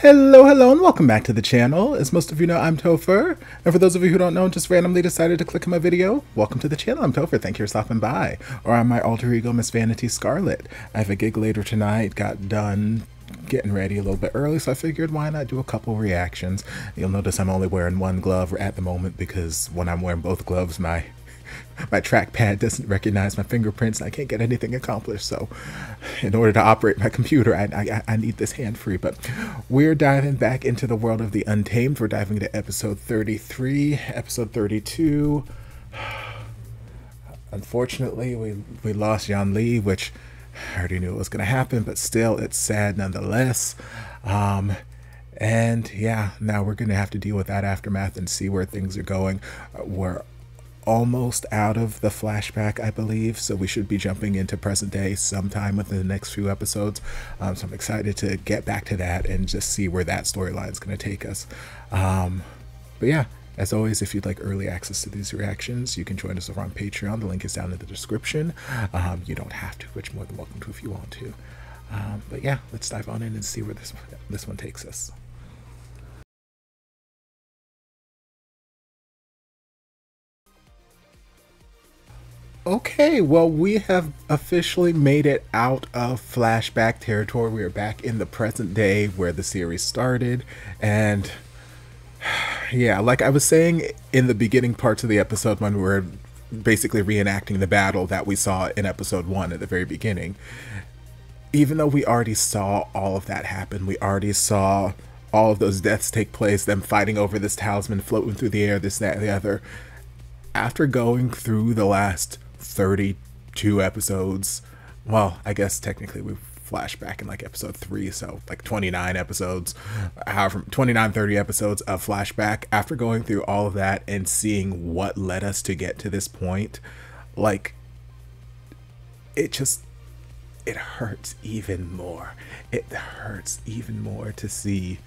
Hello, and welcome back to the channel. As most of you know, I'm Topher, and for those of you who don't know and just randomly decided to click on my video, welcome to the channel. I'm Topher, thank you for stopping by. Or I'm my alter ego, Miss Vanity Scarlet. I have a gig later tonight, got done getting ready a little bit early, so I figured why not do a couple reactions. You'll notice I'm only wearing one glove at the moment because when I'm wearing both gloves, my trackpad doesn't recognize my fingerprints and I can't get anything accomplished. So in order to operate my computer, I need this hand free. But we're diving back into the world of the Untamed. We're diving into episode 33, episode 32. Unfortunately, we lost Zhan, which I already knew it was going to happen, but still, it's sad nonetheless. And yeah, now we're going to have to deal with that aftermath and see where things are going. We're almost out of the flashback, I believe, so we should be jumping into present day sometime within the next few episodes. So I'm excited to get back to that and just see where that storyline is going to take us. But yeah, as always, if you'd like early access to these reactions, you can join us over on Patreon. The link is down in the description. You don't have to, but you're more than welcome to if you want to. But yeah, let's dive on in and see where this one takes us. Okay, well, we have officially made it out of flashback territory. We are back in the present day where the series started. And yeah, like I was saying in the beginning parts of the episode when we were basically reenacting the battle that we saw in episode 1 at the very beginning, even though we already saw all of that happen, we already saw all of those deaths take place, them fighting over this talisman, floating through the air, this, that, and the other. After going through the last 32 episodes, well, I guess technically we flash back in like episode 3, so like 29 episodes, however, 29, 30 episodes of flashback. After going through all of that and seeing what led us to get to this point, like, it hurts even more. It hurts even more to see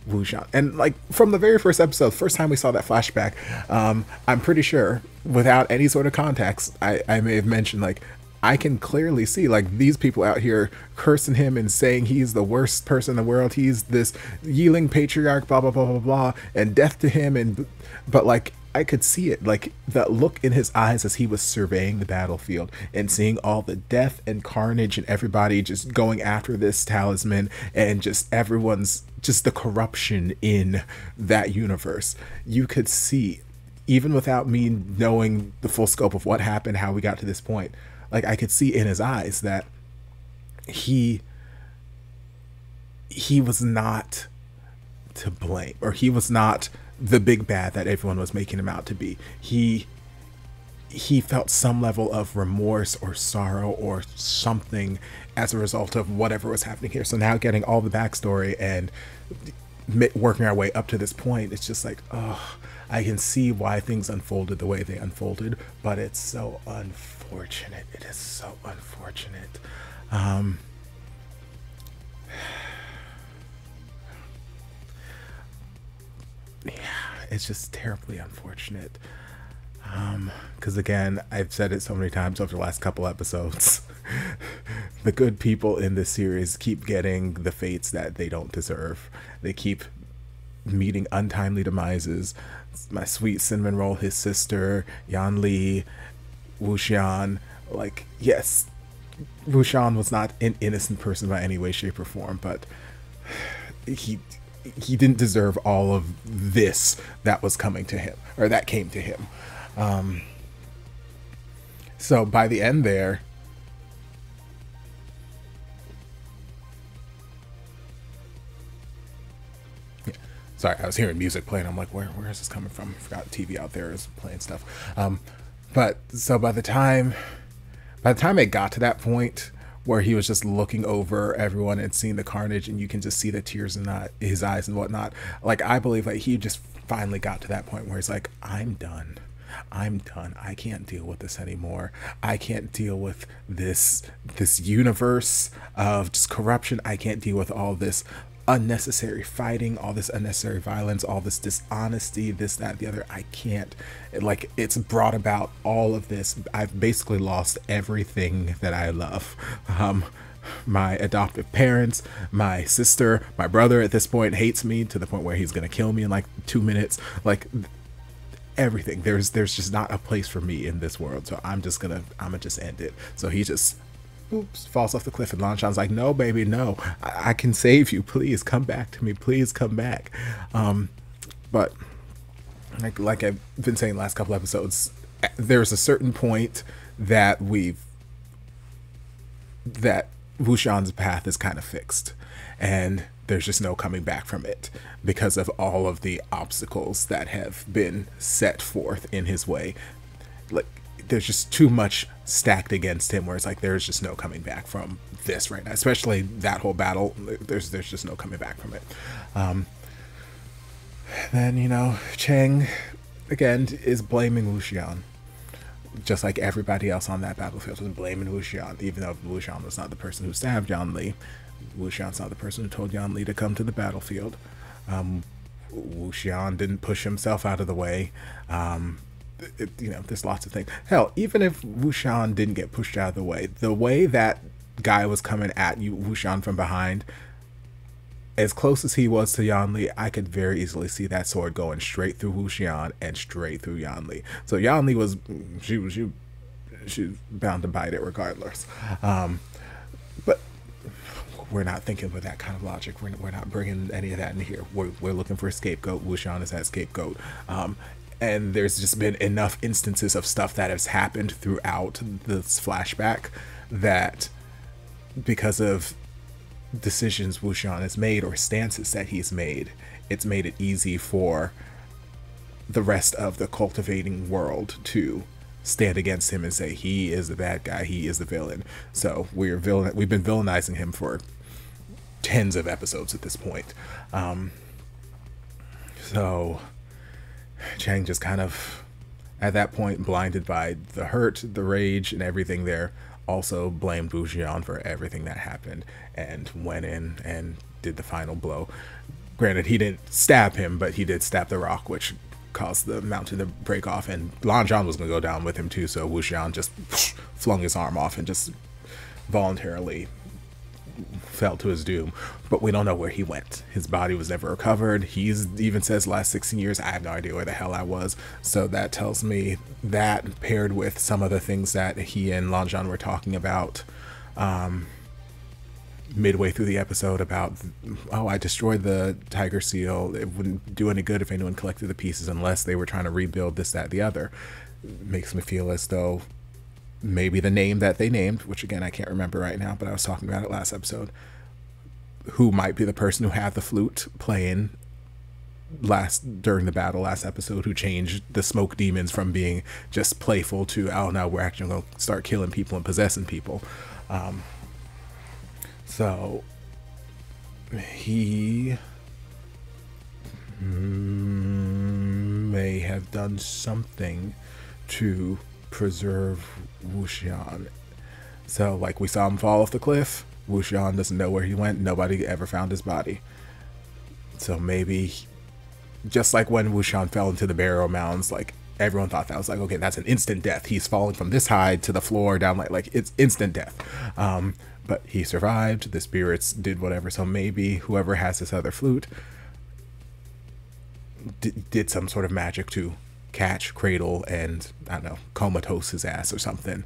Wuxia. And like from the very first episode, first time we saw that flashback, I'm pretty sure without any sort of context, I may have mentioned, like, I can clearly see like these people out here cursing him and saying he's the worst person in the world, he's this Ying patriarch, blah blah blah blah blah, and death to him. And but like I could see it, like that look in his eyes as he was surveying the battlefield and seeing all the death and carnage and everybody just going after this talisman and just everyone's just the corruption in that universe. You could see, even without me knowing the full scope of what happened, how we got to this point, like I could see in his eyes that he was not to blame, or he was not the big bad that everyone was making him out to be. He felt some level of remorse or sorrow or something as a result of whatever was happening here. So now getting all the backstory and working our way up to this point, it's just like, oh, I can see why things unfolded the way they unfolded, but it's so unfortunate. It is so unfortunate. Yeah, it's just terribly unfortunate. Because again, I've said it so many times over the last couple episodes, the good people in this series keep getting the fates that they don't deserve. They keep meeting untimely demises. My sweet cinnamon roll, his sister, Zhan, Wuxia. Like, yes, Wuxia was not an innocent person by any way, shape, or form, but he didn't deserve all of this that was coming to him, or that came to him. So by the end there, yeah, sorry, I was hearing music playing. I'm like, where is this coming from? I forgot the TV out there is playing stuff. But so by the time it got to that point where he was just looking over everyone and seeing the carnage, and you can just see the tears in his eyes and whatnot, like I believe like he just finally got to that point where he's like, I'm done. I can't deal with this anymore. I can't deal with this universe of just corruption. I can't deal with all this unnecessary fighting, all this unnecessary violence, all this dishonesty, this, that, the other. I can't. Like, it's brought about all of this. I've basically lost everything that I love. my adoptive parents, my sister, my brother at this point hates me to the point where he's gonna kill me in like 2 minutes. Like everything. There's just not a place for me in this world. So I'm gonna just end it. So he just oops, falls off the cliff, and Lan Zhan's like, no, baby, no, I can save you. Please come back to me. Please come back. But like I've been saying the last couple episodes, there's a certain point that Wuxian's path is kind of fixed, and there's just no coming back from it because of all of the obstacles that have been set forth in his way. Like, there's just too much stacked against him where it's like there's just no coming back from this right now, especially that whole battle. There's just no coming back from it. Then, you know, Cheng again is blaming Wuxian, just like everybody else on that battlefield was blaming Wuxian, even though Wuxian was not the person who stabbed Yanli. Wuxian's not the person who told Yanli to come to the battlefield. Wuxian didn't push himself out of the way. You know, there's lots of things. Hell, even if Wuxian didn't get pushed out of the way that guy was coming at you, Wuxian, from behind, as close as he was to Yanli, I could very easily see that sword going straight through Wuxian and straight through Yanli. So Yanli was bound to bite it regardless. But we're not thinking with that kind of logic. We're not bringing any of that in here. We're looking for a scapegoat. Wuxian is that scapegoat. And there's just been enough instances of stuff that has happened throughout this flashback that, because of decisions Wuxian has made or stances that he's made, it's made it easy for the rest of the cultivating world to stand against him and say he is the bad guy, he is the villain. So we've been villainizing him for tens of episodes at this point. So Cheng just kind of, at that point, blinded by the hurt, the rage, and everything there, also blamed Wuxian for everything that happened and went in and did the final blow. Granted, he didn't stab him, but he did stab the rock, which caused the mountain to break off, and Lan Zhan was going to go down with him too, so Wuxian just flung his arm off and just voluntarily fell to his doom. But we don't know where he went. His body was never recovered. He even says last 16 years, I have no idea where the hell I was. So that tells me that, paired with some of the things that he and Lan Zhan were talking about midway through the episode about, oh, I destroyed the tiger seal, it wouldn't do any good if anyone collected the pieces unless they were trying to rebuild this, that, the other. It makes me feel as though maybe the name that they named, which again I can't remember right now, but I was talking about it last episode, who might be the person who had the flute playing during the battle last episode, who changed the smoke demons from being just playful to, oh no, we're actually going to start killing people and possessing people. So he may have done something to preserve Wuxian. So, like, we saw him fall off the cliff. Wuxian doesn't know where he went. Nobody ever found his body. So maybe, just like when Wuxian fell into the burial mounds, like, everyone thought that was like, okay, that's an instant death. He's falling from this height to the floor down, like it's instant death. But he survived. The spirits did whatever. So maybe whoever has this other flute did some sort of magic to catch, cradle, and, I don't know, comatose his ass or something.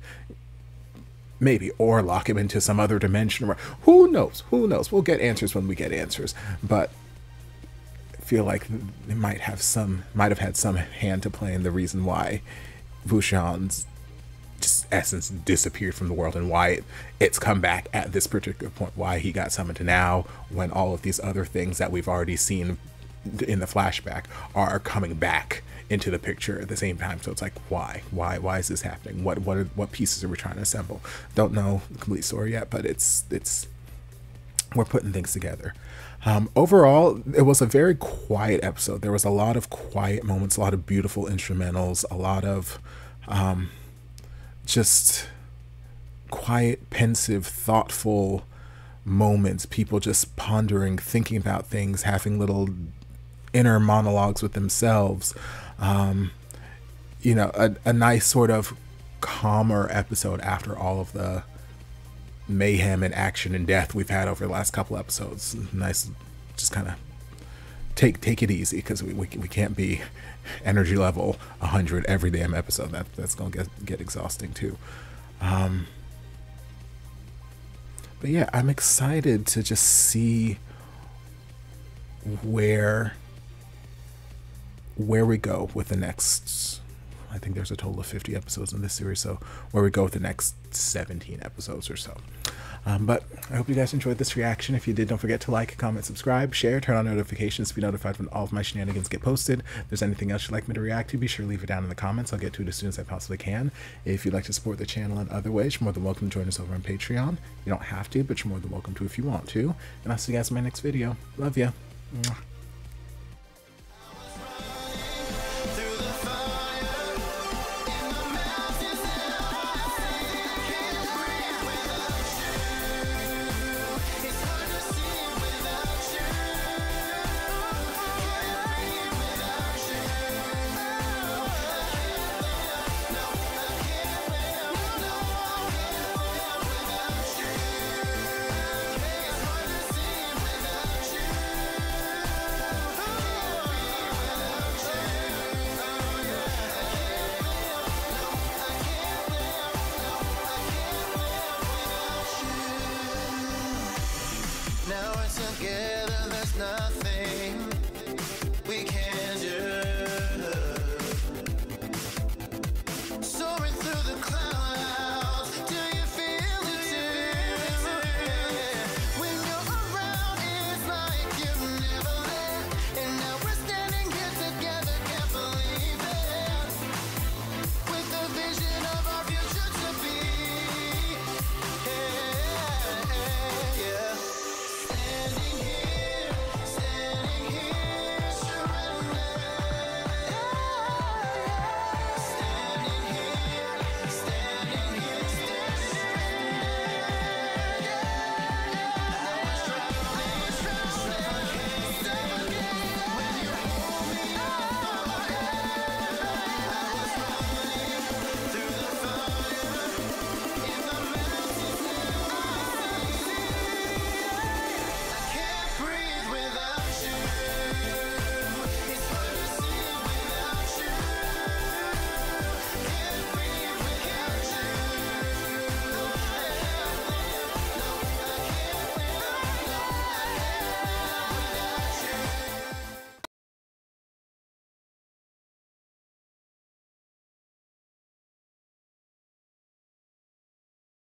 Maybe. Or lock him into some other dimension. Who knows? Who knows? We'll get answers when we get answers. But I feel like it might have had some hand to play in the reason why Wuxian's just essence disappeared from the world, and why it's come back at this particular point, why he got summoned to now, when all of these other things that we've already seen in the flashback are coming back into the picture at the same time. So it's like, why is this happening? What pieces are we trying to assemble? Don't know the complete story yet, but it's we're putting things together. Overall, it was a very quiet episode. There was a lot of quiet moments, a lot of beautiful instrumentals, a lot of just quiet, pensive, thoughtful moments, people just pondering, thinking about things, having little inner monologues with themselves. You know, a nice sort of calmer episode after all of the mayhem and action and death we've had over the last couple episodes. Nice, just kind of take it easy, because we can't be energy level 100 every damn episode. That's gonna get exhausting too. But yeah, I'm excited to just see where we go with the next, I think there's a total of 50 episodes in this series, so where we go with the next 17 episodes or so. But I hope you guys enjoyed this reaction. If you did, don't forget to like, comment, subscribe, share, turn on notifications to be notified when all of my shenanigans get posted. If there's anything else you'd like me to react to, be sure to leave it down in the comments. I'll get to it as soon as I possibly can. If you'd like to support the channel in other ways, you're more than welcome to join us over on Patreon. You don't have to, but you're more than welcome to if you want to. And I'll see you guys in my next video. Love ya. Mwah. Together, there's nothing